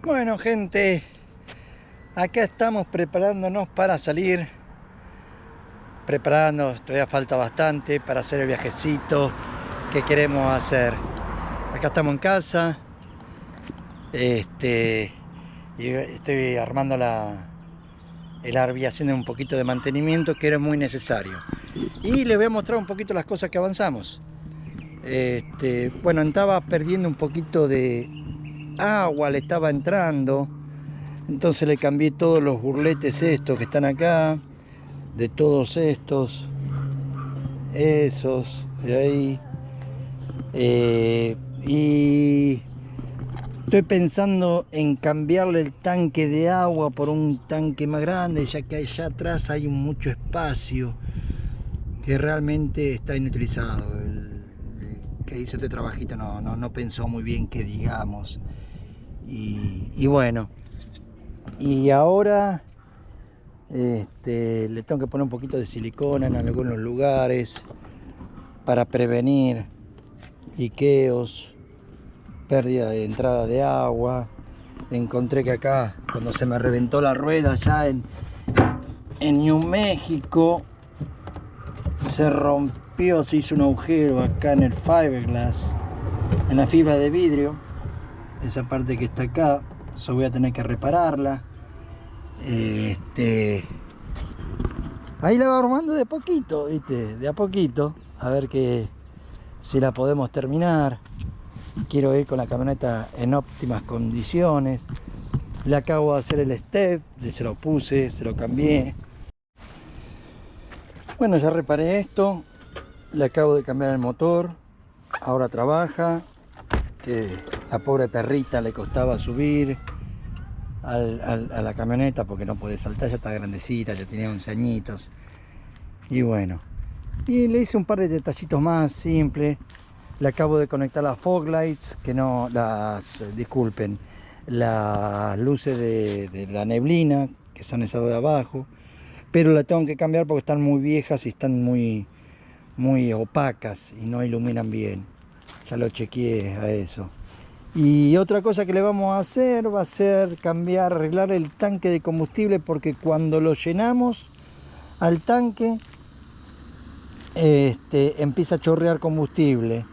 Bueno, gente, acá estamos preparándonos para salir. Todavía falta bastante para hacer el viajecito que queremos hacer. Acá estamos en casa. Y estoy armando el RV, haciendo un poquito de mantenimiento que era muy necesario. Y les voy a mostrar un poquito las cosas que avanzamos. Bueno, estaba perdiendo un poquito de agua, le estaba entrando. Entonces le cambié todos los burletes estos que están acá, de todos estos, esos, de ahí. Y estoy pensando en cambiarle el tanque de agua por un tanque más grande, ya que allá atrás hay mucho espacio que realmente está inutilizado. El que hizo este trabajito no pensó muy bien que digamos. Y bueno, y ahora le tengo que poner un poquito de silicona en algunos lugares para prevenir liqueos, pérdida de entrada de agua. Encontré que acá, cuando se me reventó la rueda ya en New México, se rompió, se hizo un agujero acá en el fiberglass, en la fibra de vidrio. Esa parte que está acá, eso voy a tener que repararla. Ahí la va armando de poquito, ¿viste? De a poquito, a ver si la podemos terminar. Quiero ir con la camioneta en óptimas condiciones. Le acabo de hacer el step, se lo puse, se lo cambié. Bueno, ya reparé esto, le acabo de cambiar el motor, ahora trabaja. Que la pobre perrita le costaba subir a la camioneta porque no puede saltar, ya está grandecita, ya tenía 11 añitos. Y bueno, y le hice un par de detallitos más simples. Le acabo de conectar las fog lights, que no las, disculpen, las luces de la neblina, que son esas de abajo, pero las tengo que cambiar porque están muy viejas y están muy opacas y no iluminan bien. Ya lo chequeé a eso. Y otra cosa que le vamos a hacer va a ser arreglar el tanque de combustible, porque cuando lo llenamos al tanque empieza a chorrear combustible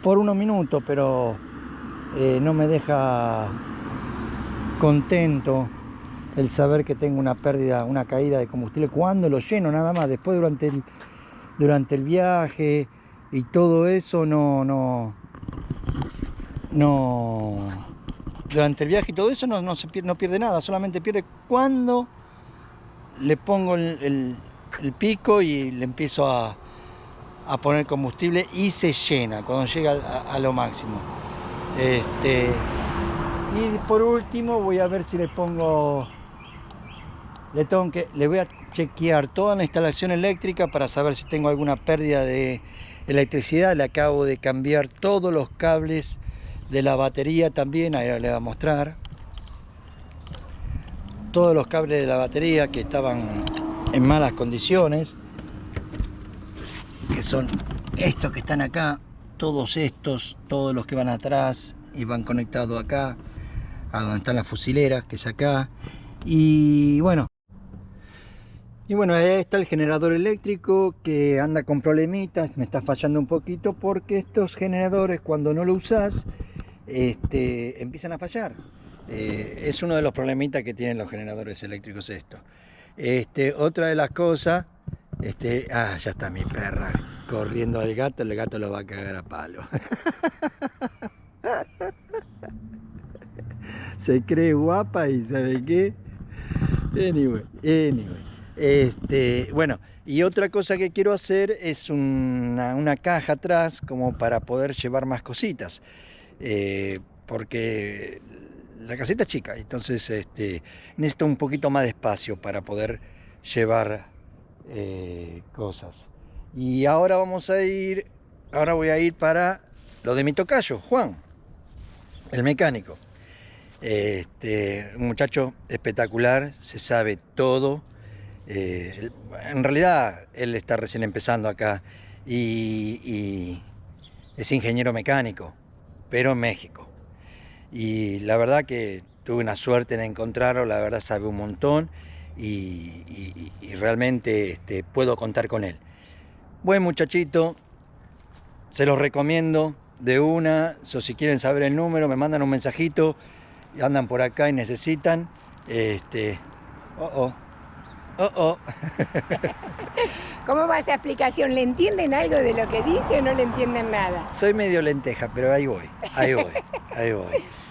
por unos minutos, pero no me deja contento el saber que tengo una pérdida, una caída de combustible cuando lo lleno nada más. Después durante el viaje y todo eso no durante el viaje y todo eso no pierde nada, solamente pierde cuando le pongo el pico y le empiezo a poner combustible y se llena cuando llega a lo máximo. Y por último voy a ver si le pongo, le voy a chequear toda la instalación eléctrica para saber si tengo alguna pérdida de electricidad. Le acabo de cambiar todos los cables de la batería también, ahí le voy a mostrar todos los cables de la batería que estaban en malas condiciones, que son estos que están acá, todos estos, todos los que van atrás y van conectados acá a donde están las fusileras, que es acá. Y bueno, ahí está el generador eléctrico que anda con problemitas, me está fallando un poquito porque estos generadores, cuando no lo usas, empiezan a fallar. Es uno de los problemitas que tienen los generadores eléctricos esto. Otra de las cosas, ya está mi perra corriendo al gato, el gato lo va a cagar a palo. Se cree guapa y ¿sabe qué? Anyway. Bueno, y otra cosa que quiero hacer es una caja atrás como para poder llevar más cositas. Porque la caseta es chica, entonces necesito un poquito más de espacio para poder llevar cosas. Y ahora voy a ir para lo de mi tocayo, Juan, el mecánico. Un muchacho espectacular, se sabe todo. En realidad él está recién empezando acá y es ingeniero mecánico, pero en México. Y la verdad que tuve una suerte en encontrarlo, la verdad sabe un montón y realmente puedo contar con él. Buen muchachito, se los recomiendo de una. Si quieren saber el número, me mandan un mensajito, andan por acá y necesitan. ¿Cómo va esa explicación? ¿Le entienden algo de lo que dice o no le entienden nada? Soy medio lenteja, pero ahí voy.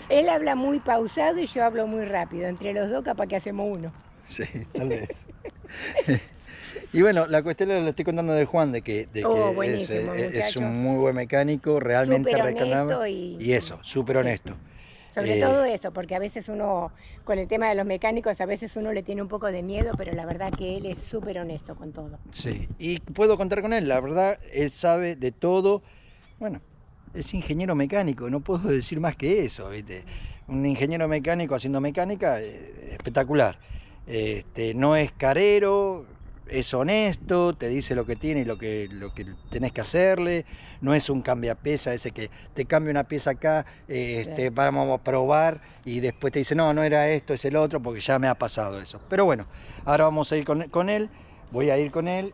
Él habla muy pausado y yo hablo muy rápido. Entre los dos capaz que hacemos uno. Sí, tal vez. Y bueno, la cuestión le estoy contando de Juan, de que es un muy buen mecánico, realmente reclamable. Y eso, súper honesto. Sobre todo eso, porque a veces uno, con el tema de los mecánicos, a veces uno le tiene un poco de miedo, pero la verdad que él es súper honesto con todo. Sí, y puedo contar con él, la verdad, él sabe de todo. Bueno, es ingeniero mecánico, no puedo decir más que eso, ¿viste? Un ingeniero mecánico haciendo mecánica, espectacular. No es carero, es honesto, te dice lo que tiene y lo que tenés que hacerle. No es un cambiapieza ese que te cambia una pieza acá, vamos a probar y después te dice no era esto, es el otro, porque ya me ha pasado eso. Pero bueno, ahora vamos a ir con él, voy a ir con él.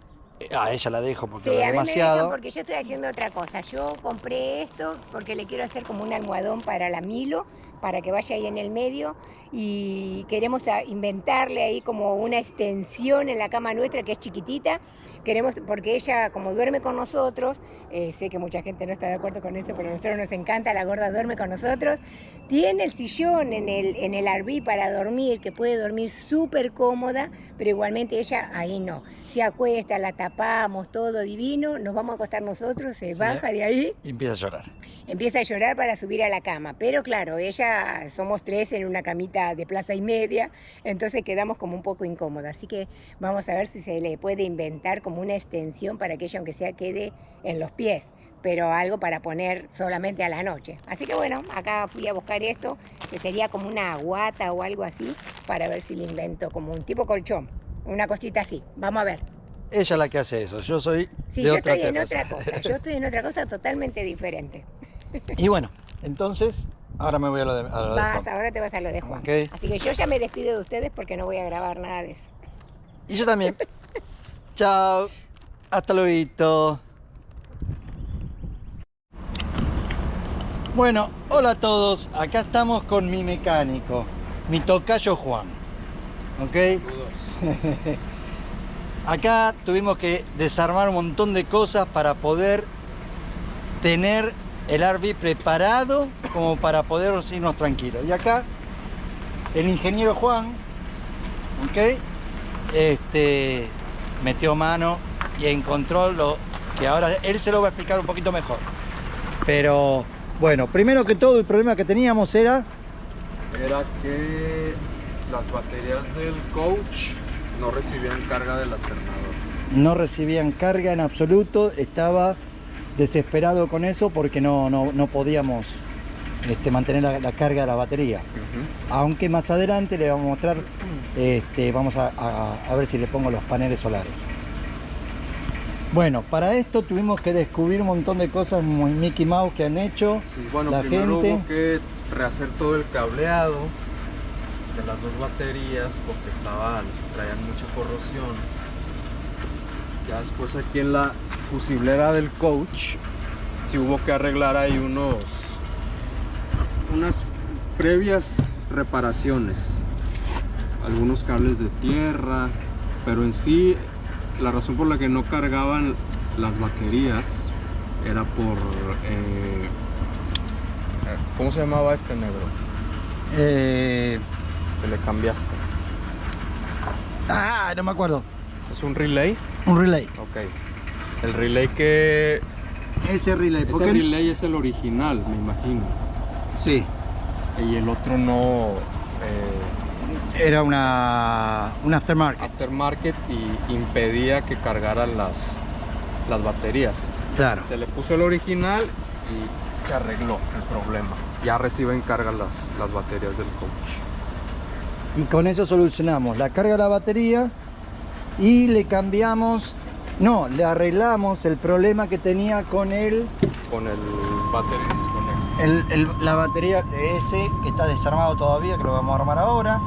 A ella la dejo porque sí, es demasiado. A mí me dejan porque yo estoy haciendo otra cosa. Yo compré esto porque le quiero hacer como un almohadón para la Milo, para que vaya ahí en el medio, y queremos inventarle ahí como una extensión en la cama nuestra que es chiquitita. Queremos, porque ella como duerme con nosotros, sé que mucha gente no está de acuerdo con eso, pero a nosotros nos encanta, la gorda duerme con nosotros, tiene el sillón en el RV para dormir, que puede dormir súper cómoda, pero igualmente ella ahí no. Se acuesta, la tapamos, todo divino, nos vamos a acostar nosotros, se baja de ahí. Y empieza a llorar. Empieza a llorar para subir a la cama, pero claro, ella, somos 3 en una camita de plaza y media, entonces quedamos como un poco incómodas, así que vamos a ver si se le puede inventar como una extensión para que ella aunque sea quede en los pies, pero algo para poner solamente a la noche. Así que bueno, acá fui a buscar esto, que sería como una guata o algo así, para ver si le invento como un tipo colchón, una cosita así, vamos a ver. Ella es la que hace eso, yo soy sí, yo estoy en otra cosa, yo estoy en otra cosa totalmente diferente. Y bueno, entonces, ahora me voy a lo de Juan. Ahora te vas a lo de Juan. Okay. Así que yo ya me despido de ustedes porque no voy a grabar nada de eso. Y yo también. Chao. Hasta luego. Bueno, hola a todos. Acá estamos con mi mecánico, mi tocayo Juan. ¿Ok? Acá tuvimos que desarmar un montón de cosas para poder tener el RV preparado como para poder irnos tranquilos. Y acá el ingeniero Juan, ¿ok? Metió mano y encontró lo que ahora él se lo va a explicar un poquito mejor. Pero bueno, primero que todo el problema que teníamos era que las baterías del coach no recibían carga del alternador. No recibían carga en absoluto, estaba desesperado con eso porque no podíamos mantener la carga de la batería. Aunque más adelante le vamos a mostrar, vamos a ver si le pongo los paneles solares. Bueno, para esto tuvimos que descubrir un montón de cosas muy Mickey Mouse que han hecho. Sí, bueno, la primero gente. Hubo que rehacer todo el cableado de las dos baterías porque traían mucha corrosión. Ya después aquí en la fusiblera del coach sí hubo que arreglar ahí unas previas reparaciones, algunos cables de tierra, pero en sí la razón por la que no cargaban las baterías era por ¿cómo se llamaba este negro? Que le cambiaste. No me acuerdo. ¿Es un relay? Un relay. Ok. El relay que... Ese relay. Ese relay es el original, me imagino. Sí. Y el otro no... Era un aftermarket. Aftermarket y impedía que cargaran las baterías. Claro. Se le puso el original y se arregló el problema. Ya reciben carga las baterías del coach. Y con eso solucionamos la carga de la batería y le cambiamos, le arreglamos el problema que tenía con el battery disconnect. La batería ese que está desarmado todavía, que lo vamos a armar ahora.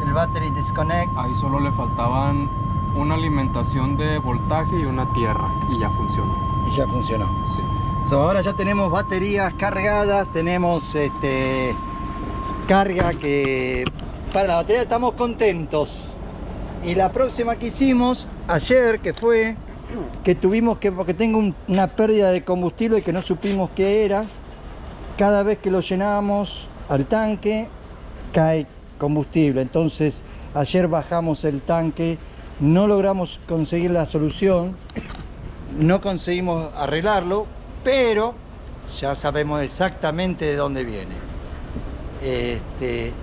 El battery disconnect. Ahí solo le faltaban una alimentación de voltaje y una tierra y ya funcionó. Y ya funcionó. Sí. Ahora ya tenemos baterías cargadas, tenemos carga que para la batería estamos contentos. Y la próxima que hicimos ayer, que fue que tuvimos que, porque tengo una pérdida de combustible que no supimos qué era, cada vez que lo llenábamos al tanque cae combustible. Entonces ayer bajamos el tanque, no logramos conseguir la solución, no conseguimos arreglarlo, pero ya sabemos exactamente de dónde viene.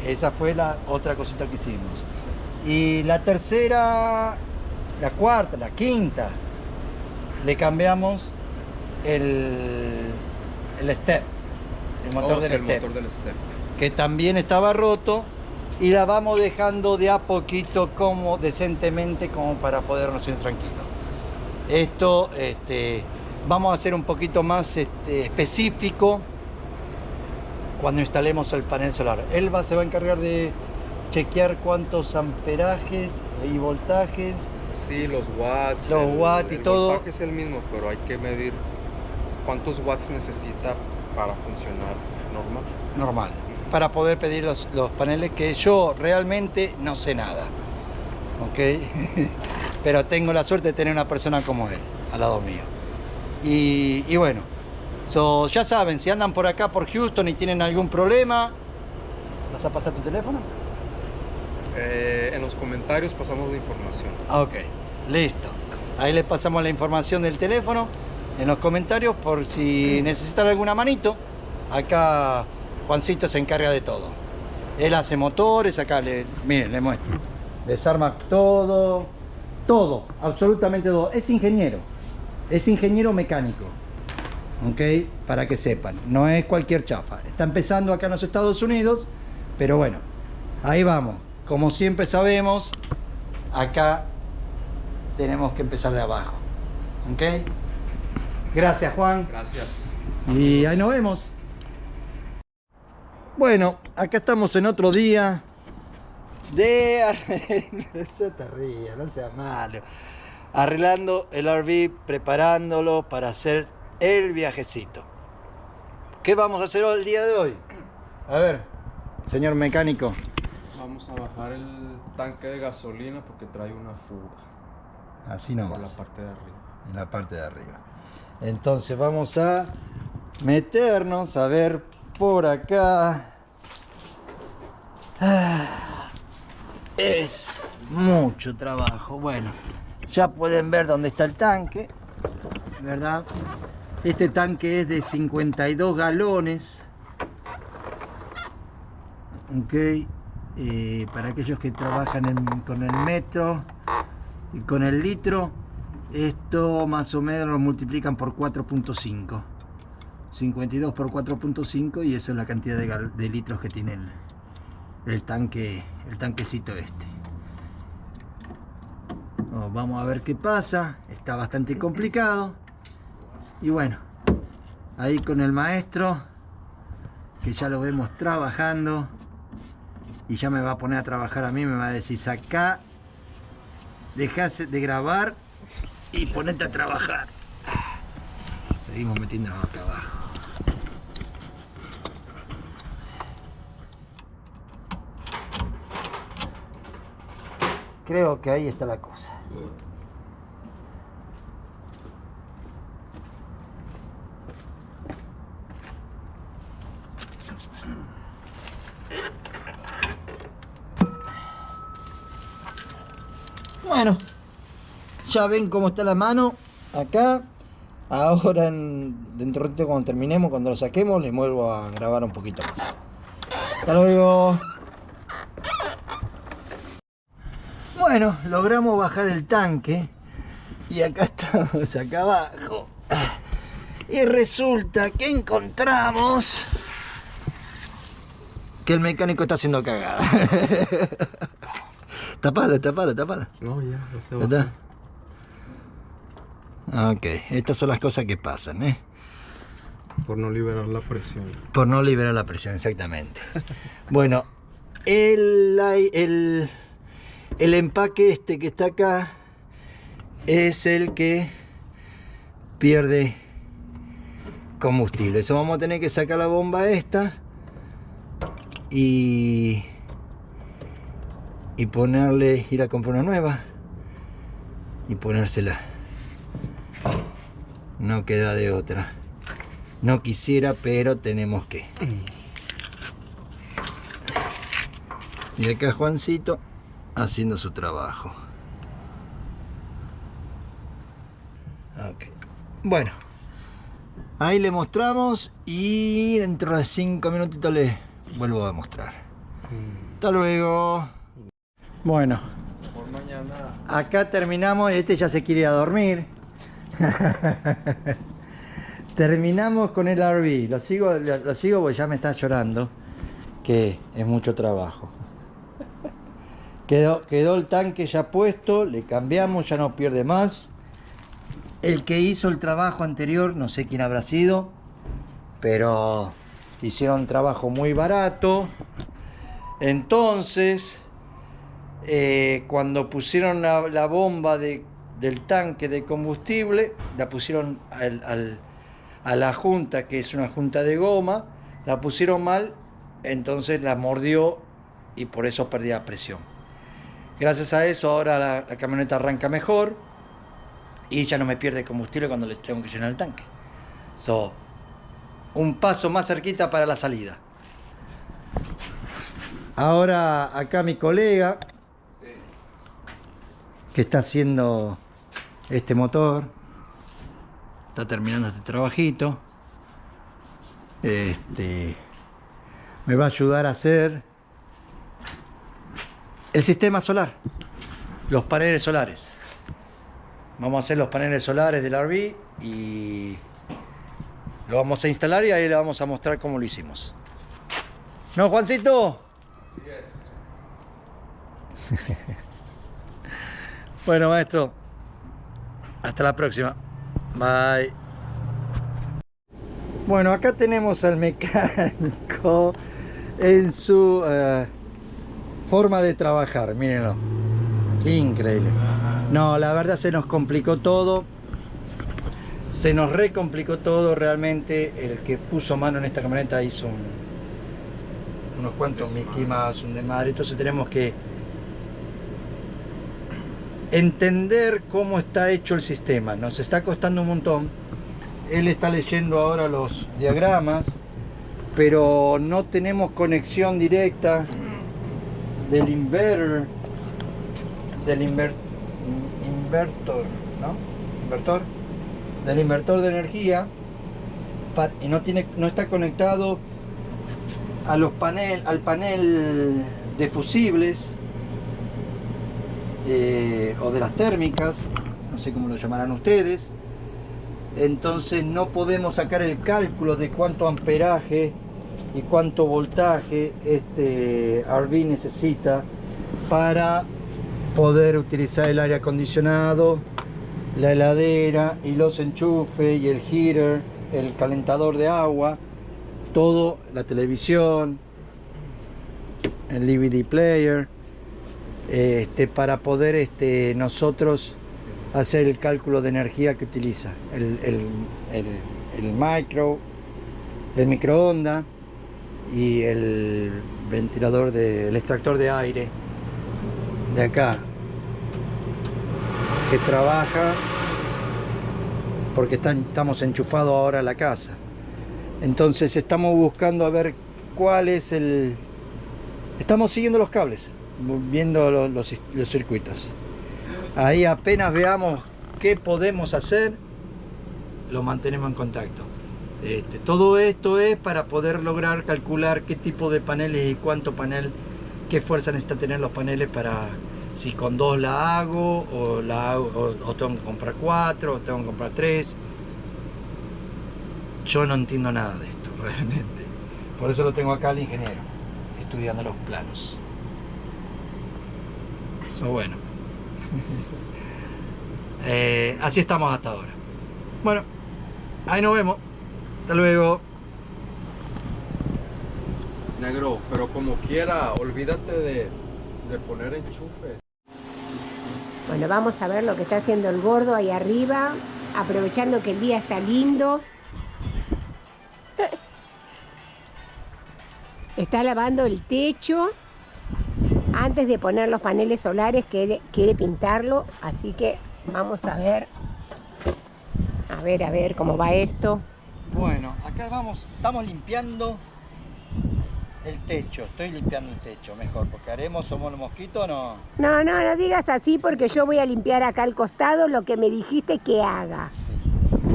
Esa fue la otra cosita que hicimos. Y la tercera, la cuarta, la quinta, le cambiamos el step, el motor del step, que también estaba roto, y la vamos dejando de a poquito, como decentemente, como para podernos ir tranquilos. Esto vamos a hacer un poquito más específico cuando instalemos el panel solar. Él se va a encargar de chequear cuántos amperajes y voltajes. Sí, los watts. Los watts y todo. El voltaje es el mismo, pero hay que medir cuántos watts necesita para funcionar normal. Para poder pedir los paneles, que yo realmente no sé nada. ¿Ok? Pero tengo la suerte de tener una persona como él al lado mío. Y bueno, ya saben, si andan por acá por Houston y tienen algún problema, ¿vas a pasar tu teléfono? En los comentarios pasamos la información. Ok, listo. Ahí les pasamos la información del teléfono en los comentarios por si necesitan alguna manito. Acá Juancito se encarga de todo. Él hace motores, acá miren, le muestro. Desarma todo, absolutamente todo. Es ingeniero mecánico. Ok, para que sepan, no es cualquier chafa. Está empezando acá en los Estados Unidos, pero bueno, ahí vamos. Como siempre sabemos, acá tenemos que empezar de abajo. ¿Ok? Gracias, Juan. Gracias. Y ahí nos vemos. Bueno, acá estamos en otro día de... No se te rías, no seas malo. Arreglando el RV, preparándolo para hacer el viajecito. ¿Qué vamos a hacer el día de hoy? A ver, señor mecánico. Vamos a bajar el tanque de gasolina porque trae una fuga. Así nomás. Por la parte de arriba. En la parte de arriba. Entonces vamos a meternos a ver por acá. Es mucho trabajo. Bueno, ya pueden ver dónde está el tanque, ¿verdad? Este tanque es de 52 galones. Ok. Para aquellos que trabajan con el metro y con el litro, esto más o menos lo multiplican por 4.5. 52 por 4.5, y eso es la cantidad de litros que tiene el tanquecito este. Vamos a ver qué pasa. Está bastante complicado. Y bueno, ahí con el maestro, que ya lo vemos trabajando. Y ya me va a poner a trabajar a mí, me va a decir: sacá, dejás de grabar y ponete a trabajar. Seguimos metiéndonos acá abajo. Creo que ahí está la cosa. Bueno, ya ven cómo está la mano acá. Ahora dentro de un ratito, cuando terminemos, cuando lo saquemos, les vuelvo a grabar un poquito más. Hasta luego. Bueno, logramos bajar el tanque y acá estamos, acá abajo. Y resulta que encontramos que el mecánico está haciendo cagada. Tapala. No, ya se va. ¿Está? Ok, estas son las cosas que pasan, ¿eh? Por no liberar la presión. Por no liberar la presión, exactamente. Bueno, el empaque este que está acá es el que pierde combustible. Eso vamos a tener que sacar la bomba esta y ponerle, ir a comprar una nueva y ponérsela. No queda de otra. No quisiera, pero tenemos que. Y acá Juancito haciendo su trabajo. Okay. Bueno, ahí le mostramos y dentro de 5 minutitos le vuelvo a mostrar. Hasta luego. Bueno, Por mañana. acá terminamos. Este ya se quiere ir a dormir. Terminamos con el RV. Lo sigo porque ya me está llorando, que es mucho trabajo. Quedó el tanque ya puesto, le cambiamos, ya no pierde más. El que hizo el trabajo anterior, no sé quién habrá sido, pero hicieron un trabajo muy barato. Entonces, cuando pusieron la bomba del tanque de combustible, la pusieron a la junta, que es una junta de goma, la pusieron mal, entonces la mordió y por eso perdía presión. Gracias a eso ahora la camioneta arranca mejor y ya no me pierde combustible cuando le tengo que llenar el tanque. Un paso más cerquita para la salida. Ahora acá mi colega, que está haciendo este motor, está terminando este trabajito. Me va a ayudar a hacer el sistema solar, los paneles solares. Vamos a hacer los paneles solares del RV y lo vamos a instalar y ahí le vamos a mostrar cómo lo hicimos. ¿No, Juancito? Así es. Bueno, maestro, hasta la próxima. Bye. Bueno, acá tenemos al mecánico en su forma de trabajar, mírenlo. Increíble. No, la verdad se nos complicó todo. Se nos recomplicó todo realmente. El que puso mano en esta camioneta hizo unos cuantos Mickey Mouse, un desmadre. Entonces tenemos que entender cómo está hecho el sistema. Nos está costando un montón. Él está leyendo ahora los diagramas, pero no tenemos conexión directa del inverter, del inversor de energía, y no está conectado a al panel de fusibles o de las térmicas, no sé cómo lo llamarán ustedes. Entonces no podemos sacar el cálculo de cuánto amperaje y cuánto voltaje este RV necesita para poder utilizar el aire acondicionado, la heladera y los enchufes y el heater, el calentador de agua, todo, la televisión, el DVD player, para poder nosotros hacer el cálculo de energía que utiliza el microondas y el ventilador el extractor de aire de acá, que trabaja porque estamos enchufados ahora a la casa. Entonces estamos buscando a ver cuál es estamos siguiendo los cables, viendo los circuitos. Ahí apenas veamos qué podemos hacer, lo mantenemos en contacto. Todo esto es para poder lograr calcular qué tipo de paneles y cuánto panel, qué fuerza necesitan tener los paneles para si con 2 la hago o tengo que comprar 4 o tengo que comprar 3. Yo no entiendo nada de esto realmente. Por eso lo tengo acá al ingeniero, estudiando los planos. Bueno. Así estamos hasta ahora. Bueno, ahí nos vemos. Hasta luego. Negro, pero como quiera, olvídate de poner enchufes. Bueno, vamos a ver lo que está haciendo el gordo ahí arriba, aprovechando que el día está lindo. Está lavando el techo antes de poner los paneles solares, quiere pintarlo, así que vamos a ver cómo va esto. Bueno, acá estamos limpiando el techo. Estoy limpiando el techo, mejor, porque haremos somos los mosquitos, no. No digas así porque yo voy a limpiar acá al costado lo que me dijiste que haga. Sí.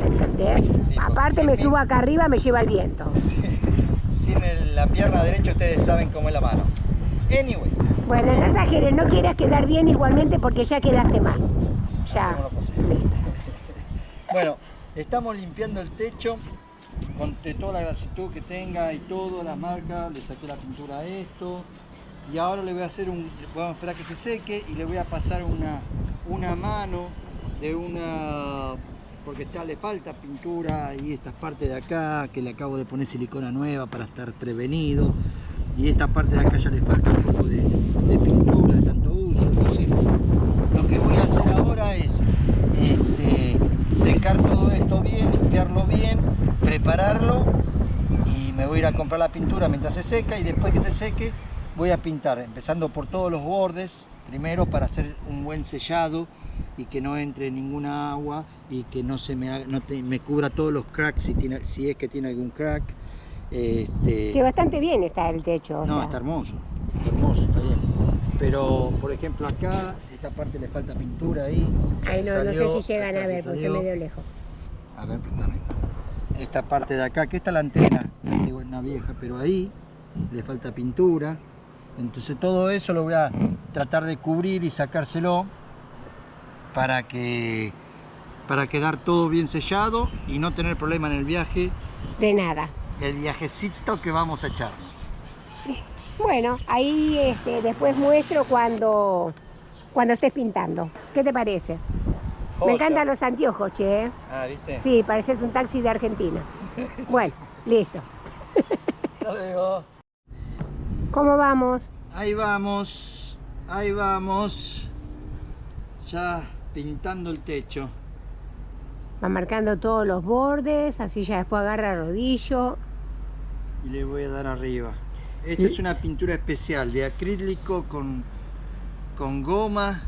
¿Entendés? Sí, aparte me subo acá arriba, me lleva el viento. Sí. Sin la pierna derecha ustedes saben cómo es la mano. Anyway. Bueno, no exageres, no quieras quedar bien igualmente porque ya quedaste mal. Ya. Hacemos lo posible. Listo. Bueno, estamos limpiando el techo con toda la grasitud que tenga y todo, las marcas. Le saqué la pintura a esto y ahora le voy a hacer vamos a esperar que se seque y le voy a pasar una mano de porque le falta pintura y estas partes de acá que le acabo de poner silicona nueva para estar prevenido, y esta parte de acá ya le falta un poco de pintura de tanto uso. Entonces lo que voy a hacer ahora es secar todo esto bien, limpiarlo bien, prepararlo, y me voy a ir a comprar la pintura mientras se seca, y después que se seque voy a pintar, empezando por todos los bordes primero para hacer un buen sellado y que no entre ninguna agua y que no me cubra todos los cracks si es que tiene algún crack. Que bastante bien está el techo. No, está hermoso, está bien. Pero, por ejemplo, acá, esta parte le falta pintura ahí. Ay, no sé si llegan a ver, porque estoy medio lejos. A ver, préstame. Esta parte de acá, que está la antena, una vieja, pero ahí le falta pintura. Entonces todo eso lo voy a tratar de cubrir y sacárselo para quedar todo bien sellado y no tener problema en el viaje. De nada. El viajecito que vamos a echar. Bueno, ahí después muestro cuando estés pintando. ¿Qué te parece? Me encantan los anteojos, che. Ah, ¿viste? Sí, pareces un taxi de Argentina. Bueno, listo. Hasta luego. ¿Cómo vamos? Ahí vamos. Ya pintando el techo. Va marcando todos los bordes, así ya después agarra rodillo. Y le voy a dar arriba. Esta es una pintura especial de acrílico con goma,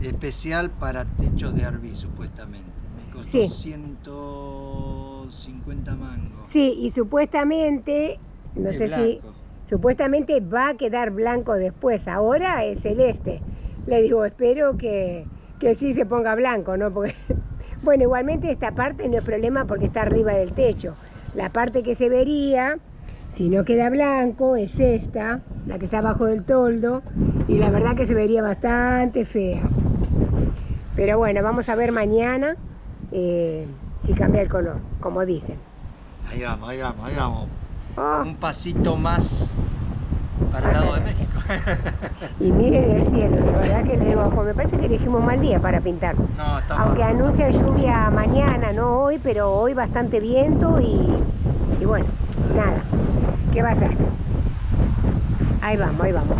especial para techos de RV, supuestamente. Me costó 150 mangos. Sí, y supuestamente, no sé si, supuestamente va a quedar blanco después. Ahora es celeste. Le digo, espero que sí se ponga blanco, ¿no? Porque, bueno, igualmente esta parte no es problema porque está arriba del techo. La parte que se vería, si no queda blanco, es esta, la que está abajo del toldo, y la verdad que se vería bastante fea. Pero bueno, vamos a ver mañana si cambia el color, como dicen. Ahí vamos. Oh. Un pasito más para el lado de México. Y miren el cielo, la verdad que le digo, me parece que elegimos mal día para pintar. No, está aunque mal. anuncian lluvia mañana, no hoy, pero hoy bastante viento y bueno, nada. ¿Qué va a hacer? Ahí vamos.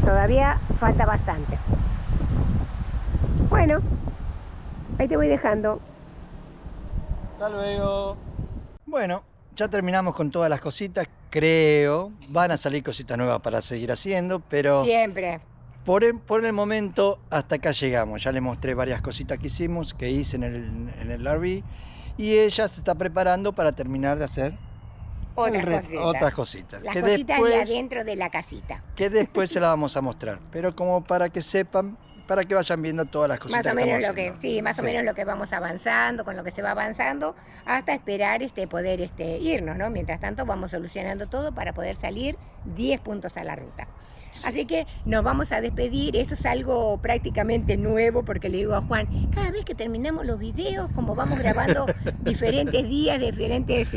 Todavía falta bastante. Bueno, ahí te voy dejando. Hasta luego. Bueno, ya terminamos con todas las cositas, creo. Van a salir cositas nuevas para seguir haciendo, pero Siempre. por el momento hasta acá llegamos. Ya le mostré varias cositas que hice en el RV, y ella se está preparando para terminar de hacer otras cositas. Las que cositas después, de adentro de la casita. que después se las vamos a mostrar, pero como para que sepan, para que vayan viendo todas las cositas Más o menos estamos haciendo. más o menos lo que vamos avanzando, con lo que se va avanzando, hasta esperar poder irnos, ¿no? Mientras tanto vamos solucionando todo para poder salir 10 puntos a la ruta. Sí. Así que nos vamos a despedir. Esto es algo prácticamente nuevo porque le digo a Juan, cada vez que terminamos los videos, como vamos grabando diferentes días, diferentes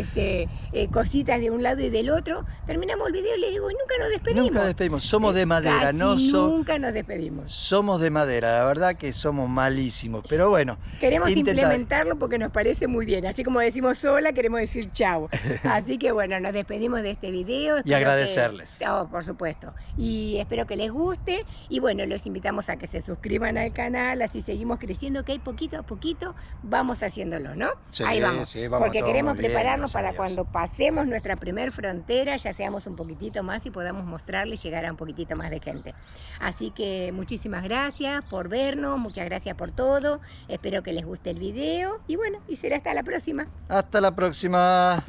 cositas de un lado y del otro, terminamos el video y le digo, y nunca nos despedimos. Nunca despedimos, somos de madera, nunca nos despedimos. Somos de madera, la verdad que somos malísimos, pero bueno. Queremos implementarlo porque nos parece muy bien, así como decimos hola, queremos decir chau. Así que bueno, nos despedimos de este video. Y agradecerles. Por supuesto. Y espero que les guste. Y bueno, los invitamos a que se suscriban al canal, así seguimos creciendo, que hay poquito a poquito vamos haciéndolo, ¿no? Sí, ahí vamos. Sí, vamos porque queremos prepararnos para Dios. Cuando pasemos nuestra primer frontera, ya seamos un poquitito más y podamos mostrarle y llegar a un poquitito más de gente. Así que muchísimas gracias por vernos, muchas gracias por todo. Espero que les guste el video y bueno, y será hasta la próxima. Hasta la próxima.